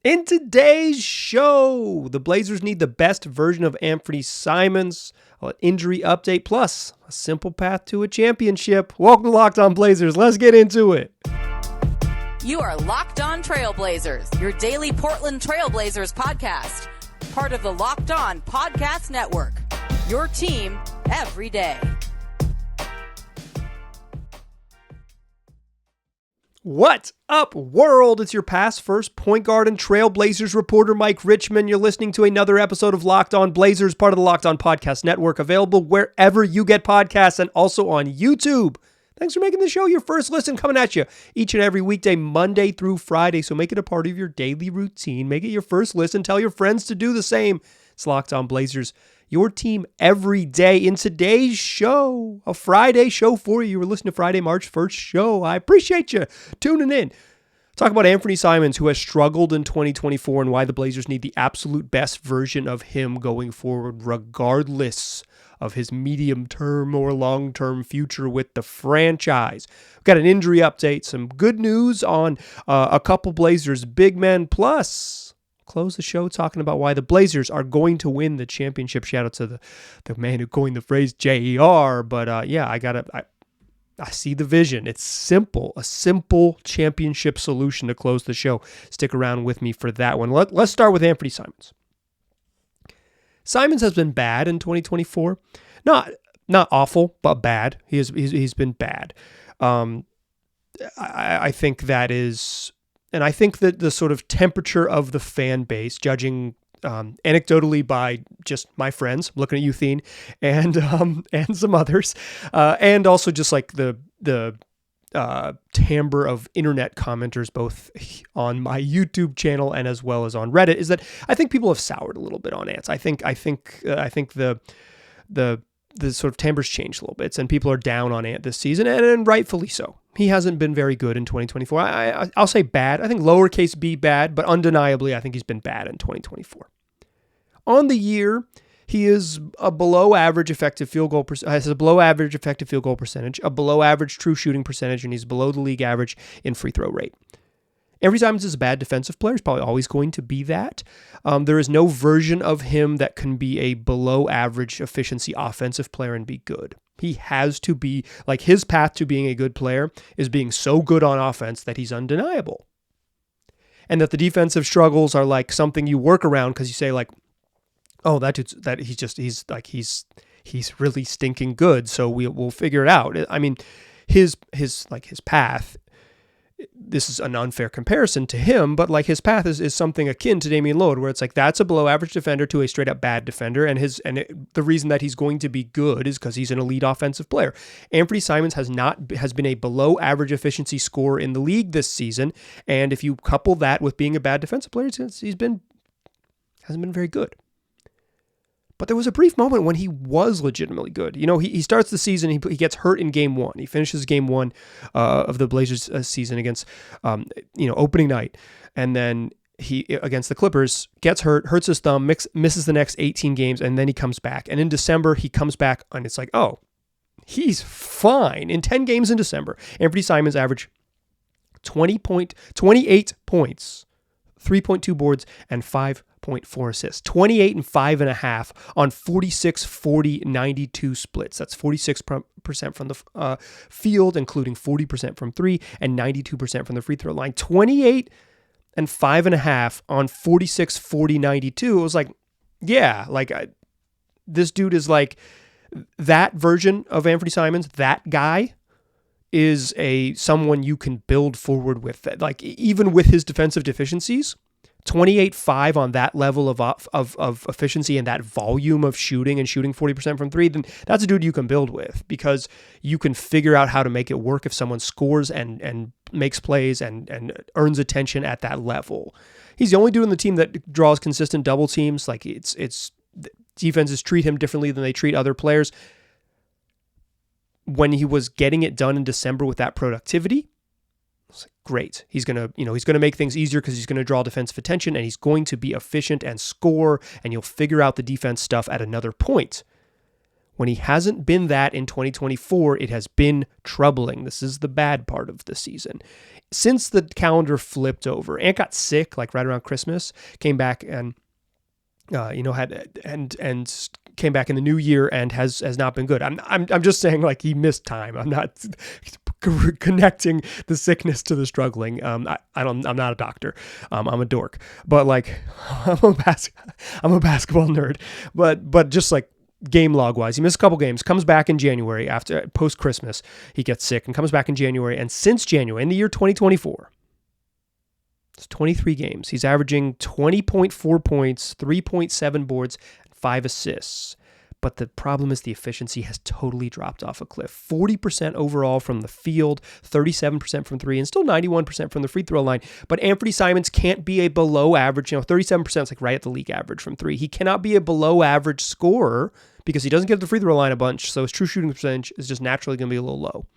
In today's show, the Blazers need the best version of Anfernee Simons, an injury update, plus a simple path to a championship. Welcome to Locked On Blazers. Let's get into it. You are Locked On Trailblazers, your daily Portland Trailblazers podcast. Part of the Locked On Podcast Network, your team every day. What up, world? It's your past first point guard and Trailblazers reporter, Mike Richmond. You're listening to another episode of Locked On Blazers, part of the Locked On Podcast Network, available wherever you get podcasts and also on YouTube. Thanks for making the show your first listen, coming at you each and every weekday, Monday through Friday. So make it a part of your daily routine. Make it your first listen. Tell your friends to do the same. It's Locked On Blazers, your team every day. In today's show, a Friday show for you. You were listening to Friday, March 1st show. I appreciate you tuning in. Talk about Anfernee Simons, who has struggled in 2024 and why the Blazers need the absolute best version of him going forward, regardless of his medium-term or long-term future with the franchise. We've got an injury update, some good news on a couple Blazers big men, plus close the show talking about why the Blazers are going to win the championship. Shout out to the man who coined the phrase JER. But I see the vision. It's simple, a simple championship solution to close the show. Stick around with me for that one. Let's start with Anfernee Simons. Simons has been bad in 2024. Not awful, but bad. He's been bad. I think that is. And I think that the sort of temperature of the fan base, judging anecdotally by just my friends, looking at you, Thien, and some others, and also just like the timbre of internet commenters, both on my YouTube channel and as well as on Reddit, is that I think people have soured a little bit on Ants. I think the sort of timbre's changed a little bit, and people are down on Ant this season, and rightfully so. He hasn't been very good in 2024. I'll say bad. I think lowercase b bad, but undeniably, I think he's been bad in 2024. On the year, he is a below average effective field goal has a below average effective field goal percentage, a below average true shooting percentage, and he's below the league average in free throw rate. Anfernee Simons is a bad defensive player. He's probably always going to be that. There is no version of him that can be a below average efficiency offensive player and be good. He has to be, like, his path to being a good player is being so good on offense that he's undeniable. And that the defensive struggles are like something you work around because you say, like, oh, he's really stinking good, so we'll figure it out. I mean, his path, this is an unfair comparison to him, but like his path is something akin to Damian Lillard, where it's like that's a below average defender to a straight up bad defender, and the reason that he's going to be good is because he's an elite offensive player. Anfernee Simons has been a below average efficiency scorer in the league this season, and if you couple that with being a bad defensive player, hasn't been very good. But there was a brief moment when he was legitimately good. You know, he starts the season, he gets hurt in game one. He finishes game one of the Blazers season against, opening night. And then he, against the Clippers, gets hurt, hurts his thumb, misses the next 18 games, and then he comes back. And in December, he comes back, and it's like, oh, he's fine. In 10 games in December, Anfernee Simons averaged 28 points, 3.2 boards, and 5.4 assists. 28 and 5.5 on 46, 40, 92 splits. That's 46% from the field, including 40% from three and 92% from the free throw line. 28 and 5.5 on 46, 40, 92. It was like, yeah, this dude is like that version of Anfernee Simons. That guy is someone you can build forward with. Like, even with his defensive deficiencies, 28-5 on that level of efficiency and that volume of shooting and shooting 40% from three, then that's a dude you can build with, because you can figure out how to make it work if someone scores and makes plays and earns attention at that level. He's the only dude on the team that draws consistent double teams. Like, it's defenses treat him differently than they treat other players. When he was getting it done in December with that productivity, it's like, great. He's gonna make things easier because he's gonna draw defensive attention, and he's going to be efficient and score, and you'll figure out the defense stuff at another point. When he hasn't been that in 2024, it has been troubling. This is the bad part of the season. Since the calendar flipped over, Ant got sick like right around Christmas, came back and came back in the new year and has not been good. I'm just saying, like, he missed time. I'm not connecting the sickness to the struggling. I'm not a doctor. I'm a dork, but like I'm a basketball nerd. But just like game log wise, he missed a couple games. Comes back in January after post Christmas. He gets sick and comes back in January. And since January, in the year 2024. It's 23 games. He's averaging 20.4 points, 3.7 boards, and 5 assists. But the problem is the efficiency has totally dropped off a cliff. 40% overall from the field, 37% from three, and still 91% from the free throw line. But Anfernee Simons can't be a below average. 37% is like right at the league average from three. He cannot be a below average scorer because he doesn't get to the free throw line a bunch. So his true shooting percentage is just naturally going to be a little low.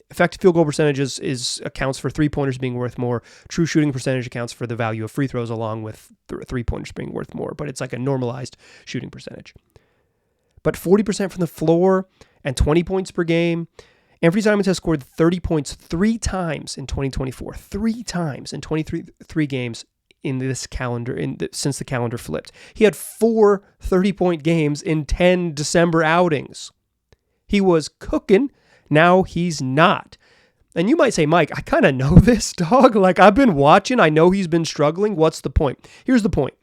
Effective field goal percentages accounts for three-pointers being worth more. True shooting percentage accounts for the value of free throws along with three-pointers being worth more, but it's like a normalized shooting percentage. But 40% from the floor and 20 points per game. Anfernee Simons has scored 30 points 3 times in 2024. 3 times in 23 games in this calendar since the calendar flipped. He had 4 30-point games in 10 December outings. He was cooking. Now he's not. And you might say, Mike, I kind of know this, dog. Like, I've been watching. I know he's been struggling. What's the point? Here's the point.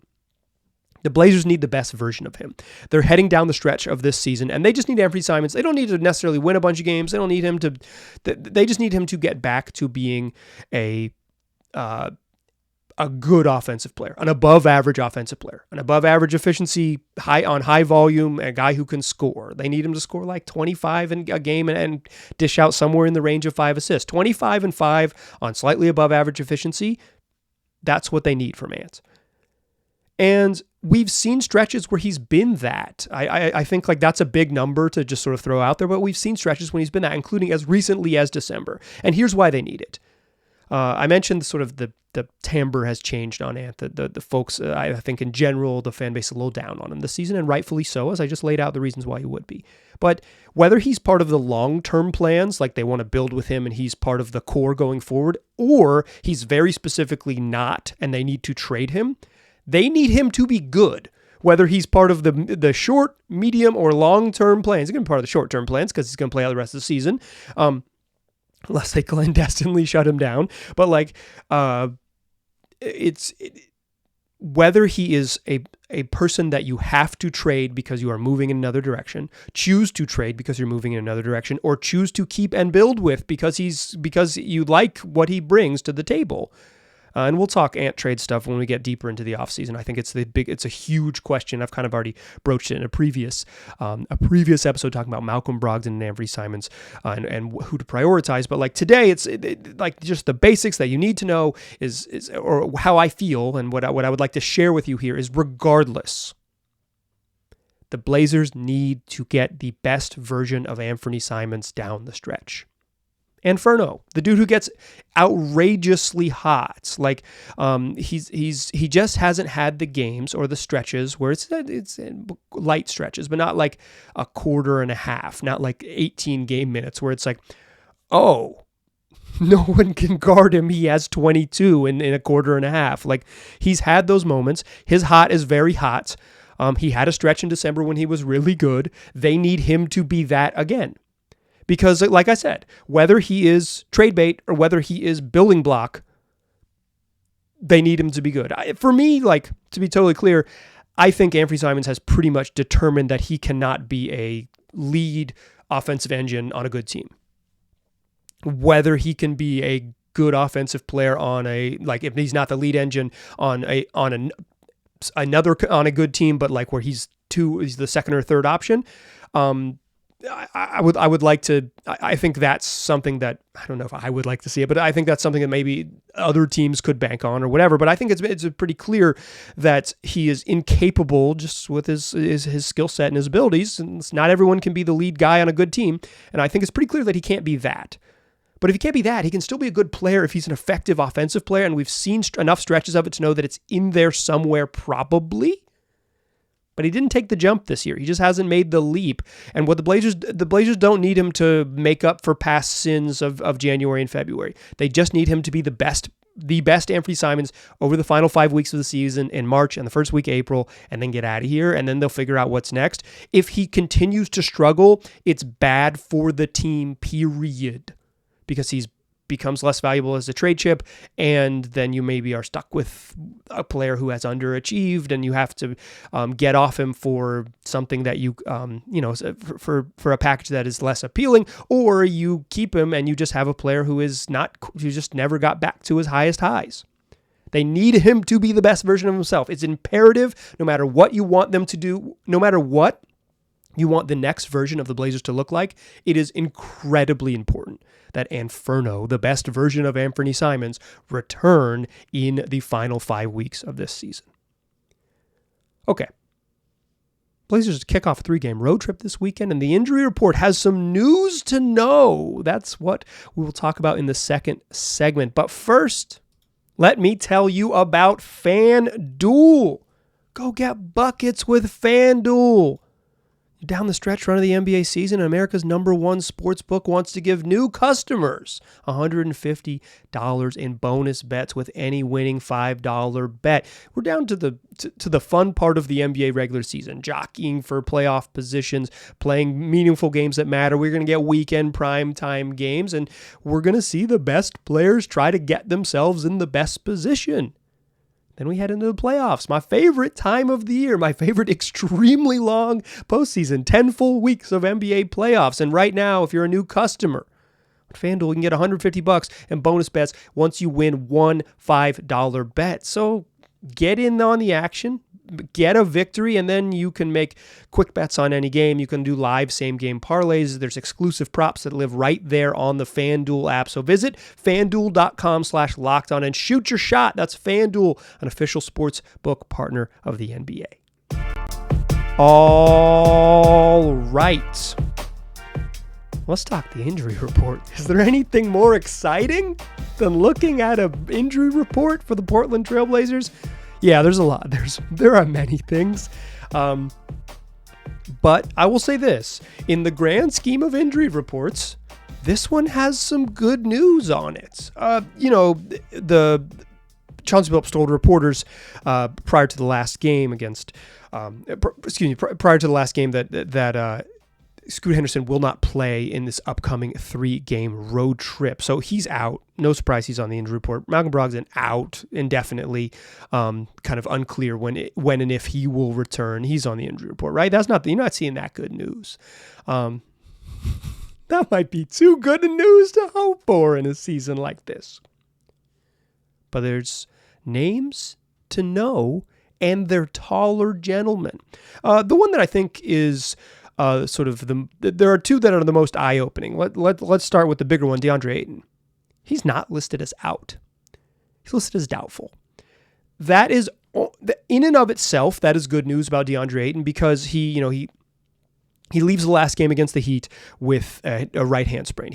The Blazers need the best version of him. They're heading down the stretch of this season, and they just need Anfernee Simons. They don't need to necessarily win a bunch of games. They don't need him to. They just need him to get back to being a good offensive player, an above-average offensive player, an above-average efficiency, high volume, a guy who can score. They need him to score like 25 in a game and dish out somewhere in the range of 5 assists. 25 and 5 on slightly above-average efficiency, that's what they need from Ant. And we've seen stretches where he's been that. I think like that's a big number to just sort of throw out there, but we've seen stretches when he's been that, including as recently as December. And here's why they need it. I mentioned sort of the timbre has changed on Ant. The folks, I think in general, the fan base is a little down on him this season, and rightfully so, as I just laid out the reasons why he would be. But whether he's part of the long-term plans, like they want to build with him and he's part of the core going forward, or he's very specifically not and they need to trade him, they need him to be good. Whether he's part of the short, medium, or long-term plans. He's going to be part of the short-term plans because he's going to play out the rest of the season. Unless they clandestinely shut him down. But like, whether he is a person that you have to trade because you are moving in another direction, choose to trade because you're moving in another direction, or choose to keep and build with because you like what he brings to the table. And we'll talk Ant trade stuff when we get deeper into the offseason. I think it's a huge question. I've kind of already broached it in a previous episode talking about Malcolm Brogdon and Anfernee Simons and who to prioritize. But like today, it's like just the basics that you need to know is or how I feel and what I would like to share with you here is regardless. The Blazers need to get the best version of Anfernee Simons down the stretch. The dude who gets outrageously hot, like he just hasn't had the games or the stretches where it's light stretches, but not like a quarter and a half, not like 18 game minutes where it's like, oh, no one can guard him. He has 22 in a quarter and a half. Like he's had those moments. His hot is very hot. He had a stretch in December when he was really good. They need him to be that again. Because, like I said, whether he is trade bait or whether he is building block, they need him to be good. For me, like, to be totally clear, I think Anfernee Simons has pretty much determined that he cannot be a lead offensive engine on a good team. Whether he can be a good offensive player on if he's not the lead engine on a good team, but like where he's the second or third option. I would like to. I think that's something that I don't know if I would like to see it, but I think that's something that maybe other teams could bank on or whatever. But I think it's pretty clear that he is incapable just with his skill set and his abilities. And not everyone can be the lead guy on a good team, and I think it's pretty clear that he can't be that. But if he can't be that, he can still be a good player if he's an effective offensive player, and we've seen enough stretches of it to know that it's in there somewhere probably. But he didn't take the jump this year. He just hasn't made the leap. And what the Blazers don't need him to make up for past sins of January and February. They just need him to be the best Anfernee Simons over the final 5 weeks of the season in March and the first week of April, and then get out of here, and then they'll figure out what's next. If he continues to struggle, it's bad for the team, period, because he's becomes less valuable as a trade chip, and then you maybe are stuck with a player who has underachieved, and you have to get off him for something that you for a package that is less appealing, or you keep him and you just have a player who just never got back to his highest highs. They need him to be the best version of himself. It's imperative, no matter what you want them to do, no matter what you want the next version of the Blazers to look like, it is incredibly important that Anfernee, the best version of Anfernee Simons, return in the final 5 weeks of this season. Okay. Blazers kick off a 3-game road trip this weekend, and the injury report has some news to know. That's what we will talk about in the second segment. But first, let me tell you about FanDuel. Go get buckets with FanDuel. Down the stretch run of the NBA season, America's number one sportsbook wants to give new customers $150 in bonus bets with any winning $5 bet. We're down to the fun part of the NBA regular season, jockeying for playoff positions, playing meaningful games that matter. We're going to get weekend primetime games, and we're going to see the best players try to get themselves in the best position. Then we head into the playoffs, my favorite time of the year, my favorite extremely long postseason, 10 full weeks of NBA playoffs. And right now, if you're a new customer, at FanDuel, you can get $150 in bonus bets once you win one $5 bet. So get in on the action, get a victory, and then you can make quick bets on any game. You can do live same-game parlays. There's exclusive props that live right there on the FanDuel app. So visit FanDuel.com/lockedon and shoot your shot. That's FanDuel, an official sports book partner of the NBA. All right. Let's talk the injury report. Is there anything more exciting than looking at an injury report for the Portland Trail Blazers? Yeah, there's a lot. There are many things. But I will say this. In the grand scheme of injury reports, this one has some good news on it. The Chauncey Billups told reporters prior to the last game prior to the last game that Scoot Henderson will not play in this upcoming 3-game road trip. So he's out. No surprise he's on the injury report. Malcolm Brogdon out indefinitely. Kind of unclear when and if he will return. He's on the injury report, right? You're not seeing that good news. That might be too good a news to hope for in a season like this. But there's names to know, and they're taller gentlemen. The one that I think is... there are two that are the most eye-opening. Let's start with the bigger one, DeAndre Aon. He's not listed as out. He's listed as doubtful. That is, in and of itself, that is good news about DeAndre Aon, because he leaves the last game against the Heat with a right hand sprain.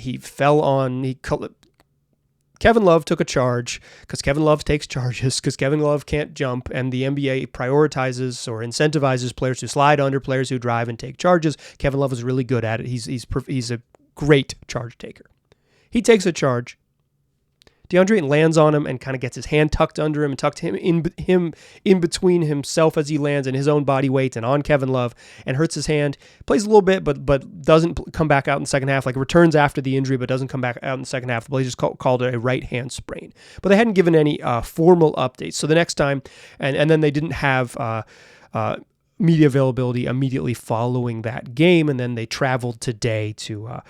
Kevin Love took a charge because Kevin Love takes charges because Kevin Love can't jump, and the NBA prioritizes or incentivizes players to slide under players who drive and take charges. Kevin Love is really good at it. He's a great charge taker. He takes a charge. DeAndre Aon lands on him and kind of gets his hand tucked under him and tucked him in between himself as he lands and his own body weight and on Kevin Love, and hurts his hand. Plays a little bit, but doesn't come back out in the second half. Like returns after the injury, but doesn't come back out in the second half. The Blazers called it a right hand sprain, but they hadn't given any formal updates. So the next time, and then they didn't have media availability immediately following that game, and then they traveled today to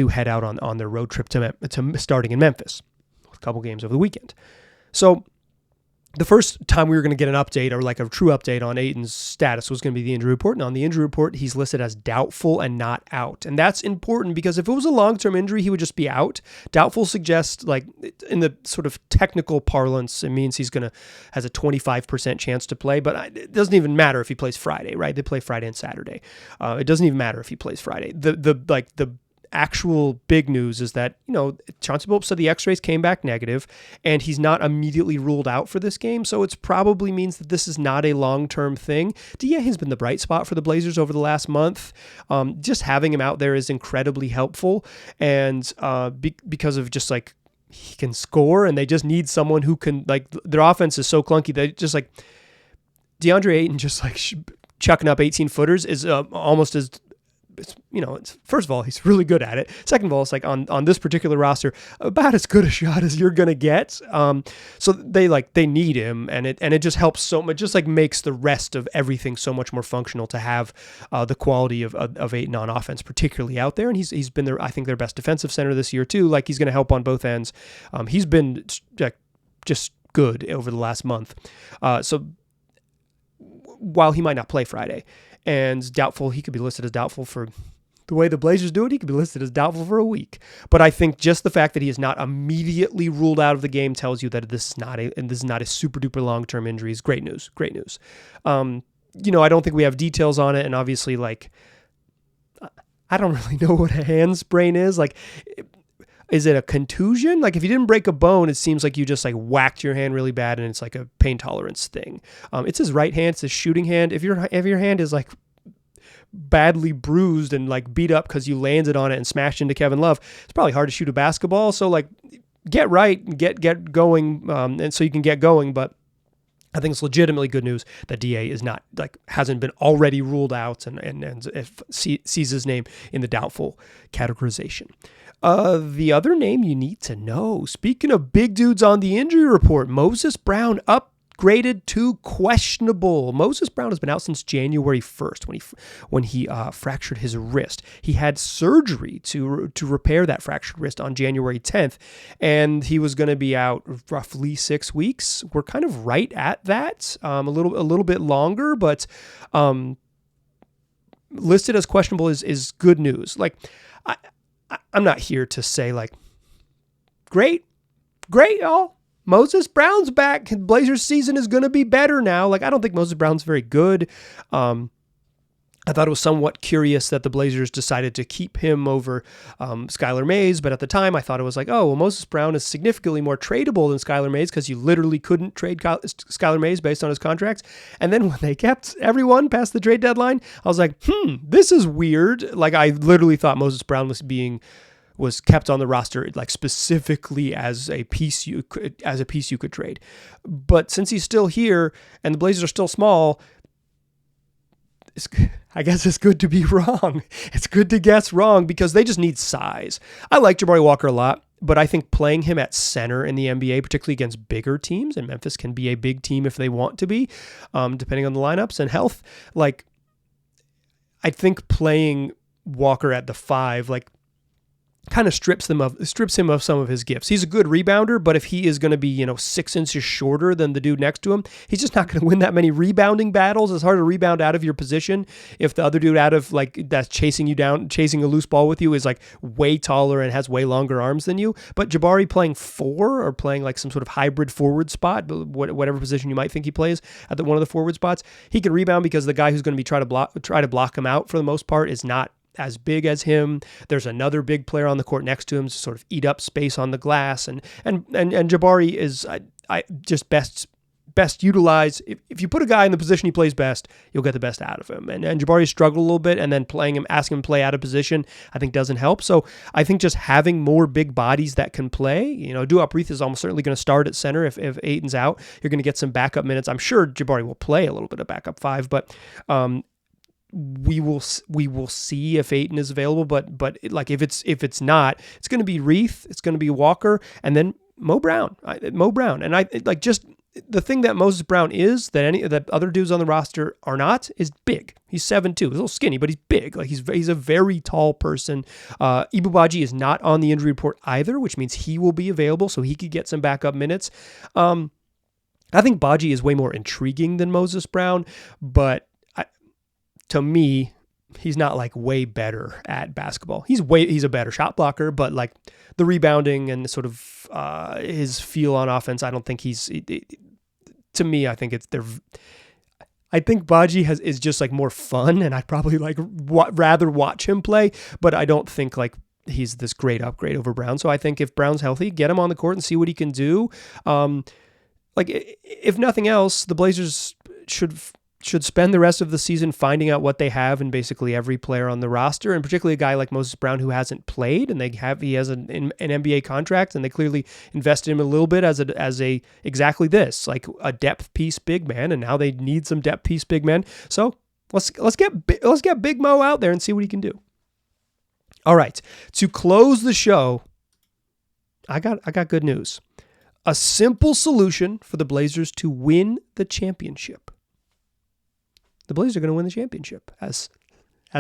head out on their road trip to starting in Memphis. Couple games over the weekend. So the first time we were going to get an update, or like a true update on Ayton's status, was going to be the injury report. And on the injury report, he's listed as doubtful and not out. And that's important because if it was a long-term injury, he would just be out. Doubtful suggests, like in the sort of technical parlance, it means has a 25% chance to play, but it doesn't even matter if he plays Friday, right? They play Friday and Saturday. It doesn't even matter if he plays Friday. The actual big news is that, Chauncey Billups said the x-rays came back negative and he's not immediately ruled out for this game. So it probably means that this is not a long-term thing. DA has been the bright spot for the Blazers over the last month. Just having him out there is incredibly helpful. And because of just like, he can score and they just need someone who can, like, their offense is so clunky. They just like DeAndre Aon just like chucking up 18 footers is almost as, first of all, he's really good at it. Second of all, it's like on this particular roster, about as good a shot as you're going to get. So they need him, and it just helps so much, just like makes the rest of everything so much more functional to have the quality of Ayton on offense, particularly out there. And he's been I think their best defensive center this year too. Like, he's going to help on both ends. He's been just good over the last month. So while he might not play Friday, and doubtful, he could be listed as doubtful for the way the Blazers do it. He could be listed as doubtful for a week. But I think just the fact that he is not immediately ruled out of the game tells you that this is not a super duper long-term injury. Is great news. Great news. I don't think we have details on it, and obviously, like, I don't really know what a hand sprain is. Like, is it a contusion? Like, if you didn't break a bone, it seems like you just like whacked your hand really bad and it's like a pain tolerance thing. It's his right hand. It's his shooting hand. If your hand is like badly bruised and like beat up because you landed on it and smashed into Kevin Love, it's probably hard to shoot a basketball. So like, get right and get going, and so you can get going. But I think it's legitimately good news that DA is not hasn't been already ruled out and sees his name in the doubtful categorization. The other name you need to know, speaking of big dudes on the injury report, Moses Brown upgraded to questionable. Moses Brown has been out since January 1st when he fractured his wrist. He had surgery to repair that fractured wrist on January 10th, and he was going to be out roughly 6 weeks. We're kind of right at that, a little bit longer, but listed as questionable is good news. Like, I'm not here to say like, great, y'all. Moses Brown's back. Blazers season is going to be better now. Like, I don't think Moses Brown's very good. I thought it was somewhat curious that the Blazers decided to keep him over Skylar Mays, but at the time I thought it was like, oh, well, Moses Brown is significantly more tradable than Skylar Mays because you literally couldn't trade Skylar Mays based on his contracts. And then when they kept everyone past the trade deadline, I was like, this is weird. Like, I literally thought Moses Brown was kept on the roster like specifically as a piece you could trade. But since he's still here and the Blazers are still small, I guess it's good to be wrong. It's good to guess wrong because they just need size. I like Jabari Walker a lot, but I think playing him at center in the NBA, particularly against bigger teams, and Memphis can be a big team if they want to be, depending on the lineups and health. Like, I think playing Walker at the 5, like, kind of strips him of some of his gifts. He's a good rebounder, but if he is going to be, 6 inches shorter than the dude next to him, he's just not going to win that many rebounding battles. It's hard to rebound out of your position if the other dude out of that's chasing you down, chasing a loose ball with you is like way taller and has way longer arms than you. But Jabari playing 4 or playing like some sort of hybrid forward spot, whatever position you might think he plays at one of the forward spots, he can rebound because the guy who's going to be try to block him out for the most part is not as big as him. There's another big player on the court next to him to sort of eat up space on the glass, and Jabari is just best utilized. If you put a guy in the position he plays best, you'll get the best out of him. And Jabari struggled a little bit, and then asking him to play out of position, I think doesn't help. So I think just having more big bodies that can play, Duop Reith is almost certainly going to start at center if Ayton's out. You're going to get some backup minutes. I'm sure Jabari will play a little bit of backup 5, but we will see if Ayton is available, but like if it's not, it's going to be Reith, it's going to be Walker, and then Mo Brown, and I like just the thing that Moses Brown is that other dudes on the roster are not is big. He's 7'2", he's a little skinny, but he's big. Like he's a very tall person. Ibubaji is not on the injury report either, which means he will be available, so he could get some backup minutes. I think Baji is way more intriguing than Moses Brown, but to me, he's not like way better at basketball. He's a better shot blocker, but like the rebounding and sort of his feel on offense, I don't think to me, I think I think Baji is just like more fun, and I'd probably like rather watch him play, but I don't think like he's this great upgrade over Brown. So I think if Brown's healthy, get him on the court and see what he can do. If nothing else, the Blazers should spend the rest of the season finding out what they have in basically every player on the roster, and particularly a guy like Moses Brown who hasn't played, and he has an NBA contract, and they clearly invested in him a little bit as a exactly this, like a depth piece big man, and now they need some depth piece big men. So let's get Big Mo out there and see what he can do. All right, to close the show, I got good news. A simple solution for the Blazers to win the championship. The Blazers are going to win the championship, as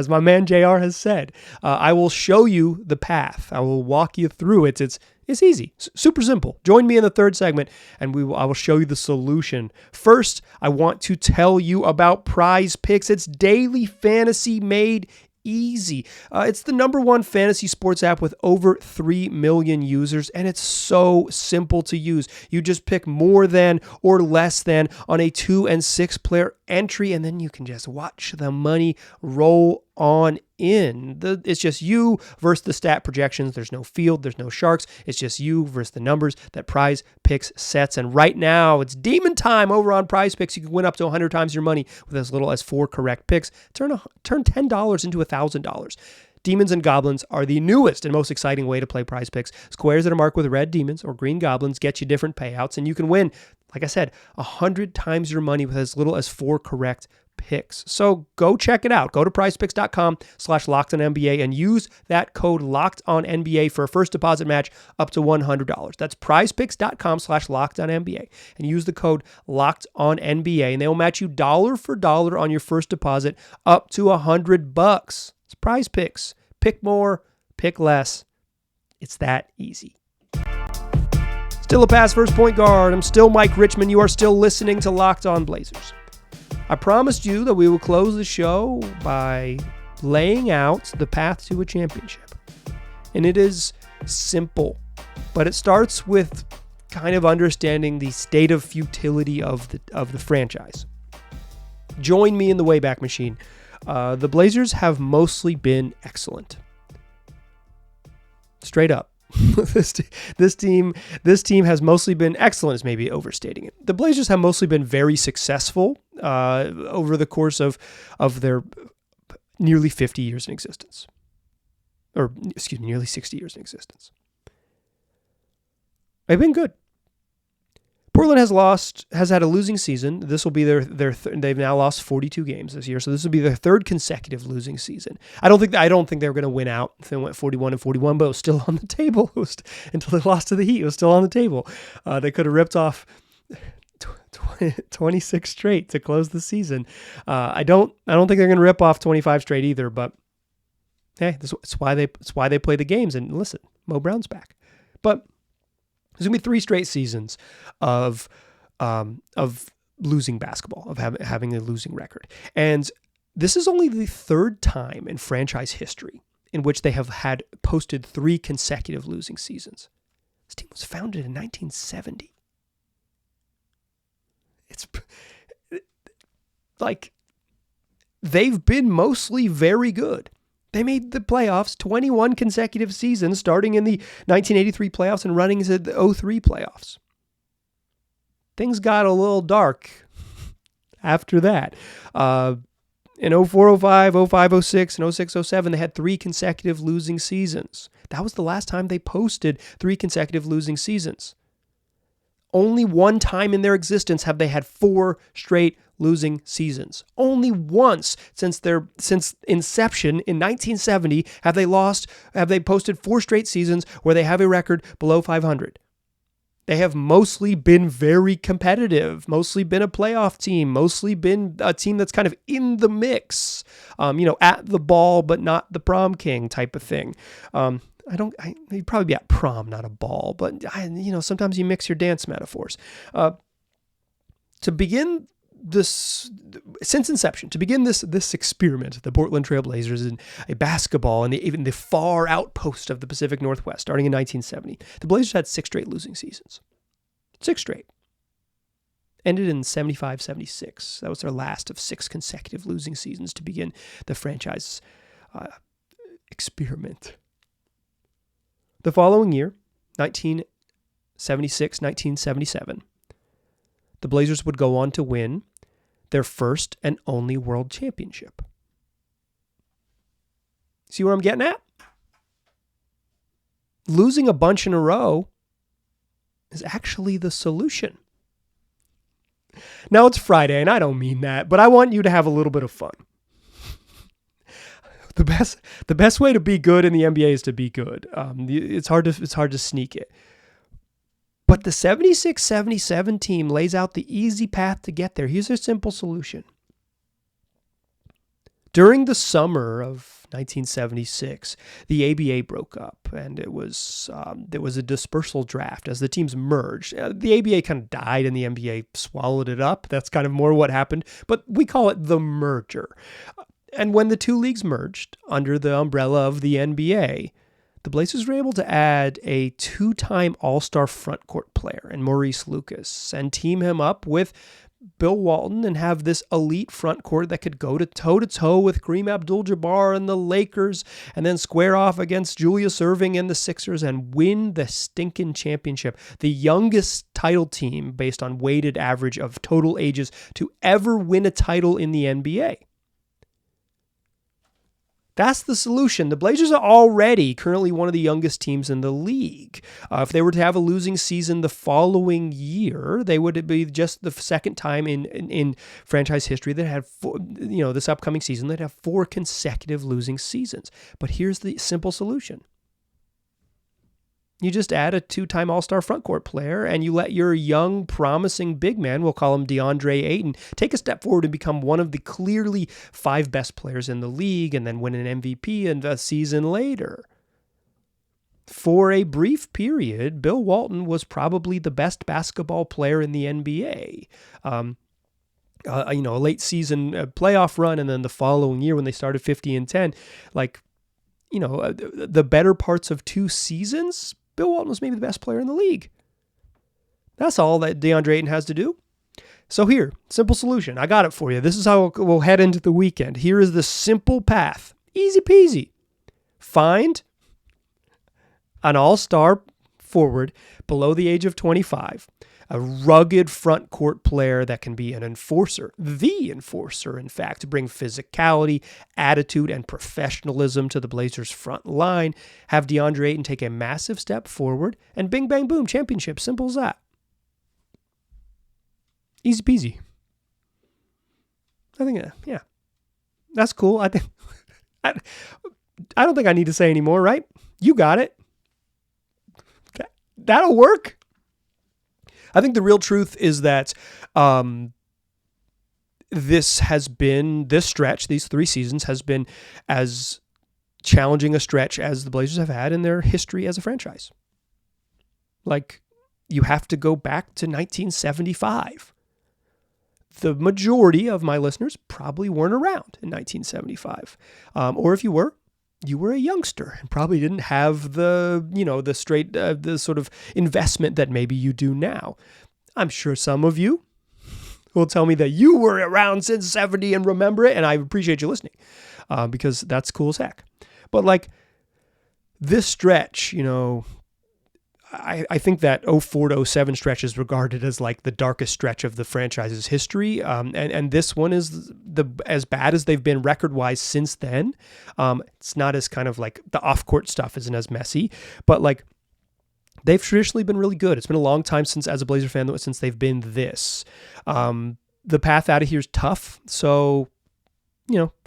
my man JR has said. I will show you the path. I will walk you through it. It's easy, super simple. Join me in the third segment, and I will show you the solution. First, I want to tell you about PrizePicks. It's daily fantasy made easy. It's the number one fantasy sports app with over 3 million users, and it's so simple to use. You just pick more than or less than on a 2 and 6 player entry, and then you can just watch the money roll on in. It's just you versus the stat projections. There's no field, there's no sharks. It's just you versus the numbers that PrizePicks sets. And right now, it's demon time over on PrizePicks. You can win up to 100 times your money with as little as 4 correct picks. Turn $10 into $1,000. Demons and goblins are the newest and most exciting way to play PrizePicks. Squares that are marked with red demons or green goblins get you different payouts, and you can win, like I said, 100 times your money with as little as 4 correct picks. So go check it out. Go to prizepicks.com/LockedOnNBA and use that code LockedOnNBA for a first deposit match up to $100. That's prizepicks.com/LockedOnNBA and use the code LockedOnNBA, and they will match you dollar for dollar on your first deposit up to $100. It's PrizePicks. Pick more, pick less. It's that easy. Still a pass first point guard. I'm still Mike Richmond. You are still listening to Locked On Blazers. I promised you that we will close the show by laying out the path to a championship. And it is simple, but it starts with kind of understanding the state of futility of the franchise. Join me in the Wayback Machine. The Blazers have mostly been excellent. Straight up. This team has mostly been excellent, is maybe overstating it. The Blazers have mostly been very successful over the course of their nearly 50 years in existence. Or, excuse me, nearly 60 years in existence. They've been good. Portland has had a losing season. This will be they've now lost 42 games this year, so this will be their third consecutive losing season. I don't think they were going to win out if they went 41-41, but it was still on the table. Until they lost to the Heat, it was still on the table. They could have ripped off 26 straight to close the season. I don't think they're going to rip off 25 straight either. But hey, it's why they play the games. And listen, Mo Brown's back, but there's going to be 3 straight seasons of losing basketball, of having a losing record. And this is only the 3rd time in franchise history in which they have had posted 3 consecutive losing seasons. This team was founded in 1970. It's like they've been mostly very good. They made the playoffs 21 consecutive seasons, starting in the 1983 playoffs and running into the 2003 playoffs. Things got a little dark after that. In 04-05, 05-06, and 06-07, they had 3 consecutive losing seasons. That was the last time they posted 3 consecutive losing seasons. Only one time in their existence have they had 4 straight losing seasons. Only once since inception in 1970 have they posted 4 straight seasons where they have a record below 500. They have mostly been very competitive, mostly been a playoff team, mostly been a team that's kind of in the mix, at the ball, but not the prom king type of thing. You'd probably be at prom, not a ball, but sometimes you mix your dance metaphors. To begin this, since inception, to begin this experiment, the Portland Trail Blazers in a basketball and even the far outpost of the Pacific Northwest, starting in 1970, the Blazers had 6 straight losing seasons. 6 straight. Ended in 75-76. That was their last of 6 consecutive losing seasons to begin the franchise experiment. The following year, 1976, 1977, the Blazers would go on to win their first and only world championship. See what I'm getting at? Losing a bunch in a row is actually the solution. Now it's Friday, and I don't mean that, but I want you to have a little bit of fun. The best way to be good in the NBA is to be good. It's hard to sneak it. But the 76-77 team lays out the easy path to get there. Here's a simple solution. During the summer of 1976, the ABA broke up, and there was a dispersal draft as the teams merged. The ABA kind of died, and the NBA swallowed it up. That's kind of more what happened, but we call it the merger. And when the two leagues merged under the umbrella of the NBA, the Blazers were able to add a two-time All-Star frontcourt player in Maurice Lucas and team him up with Bill Walton and have this elite frontcourt that could go toe-to-toe with Kareem Abdul-Jabbar and the Lakers and then square off against Julius Erving and the Sixers and win the stinking championship. The youngest title team based on weighted average of total ages to ever win a title in the NBA. That's the solution. The Blazers are already currently one of the youngest teams in the league. If they were to have a losing season the following year, they would be just the second time in franchise history that had this upcoming season they'd have 4 consecutive losing seasons. But here's the simple solution. You just add a 2-time All-Star frontcourt player and you let your young, promising big man, we'll call him DeAndre Aon, take a step forward and become one of the clearly 5 best players in the league and then win an MVP a season later. For a brief period, Bill Walton was probably the best basketball player in the NBA. A late season playoff run and then the following year when they started 50-10, the better parts of 2 seasons, Bill Walton was maybe the best player in the league. That's all that DeAndre Ayon has to do. So here, simple solution. I got it for you. This is how we'll head into the weekend. Here is the simple path. Easy peasy. Find an all-star forward below the age of 25. A rugged front court player that can be an enforcer, the enforcer, in fact, to bring physicality, attitude, and professionalism to the Blazers' front line. Have DeAndre Ayon take a massive step forward, and bing, bang, boom, championship. Simple as that. Easy peasy. I think, that's cool. I don't think I need to say any more, right? You got it. That'll work. I think the real truth is that this stretch, these 3 seasons, has been as challenging a stretch as the Blazers have had in their history as a franchise. You have to go back to 1975. The majority of my listeners probably weren't around in 1975. Or if you were a youngster and probably didn't have the sort of investment that maybe you do now. I'm sure some of you will tell me that you were around since 70 and remember it, and I appreciate you listening because that's cool as heck. But this stretch, I think that 04 to 07 stretch is regarded as the darkest stretch of the franchise's history. And this one is as bad as they've been record-wise since then. It's not as kind of the off-court stuff isn't as messy, but they've traditionally been really good. It's been a long time as a Blazer fan, since they've been this. The path out of here is tough. So,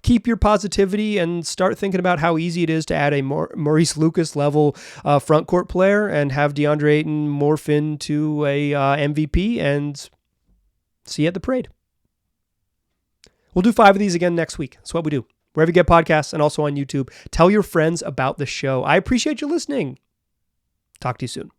keep your positivity and start thinking about how easy it is to add a Maurice Lucas level front court player and have DeAndre Ayon morph into a MVP and see you at the parade. We'll do 5 of these again next week. That's what we do. Wherever you get podcasts and also on YouTube. Tell your friends about the show. I appreciate you listening. Talk to you soon.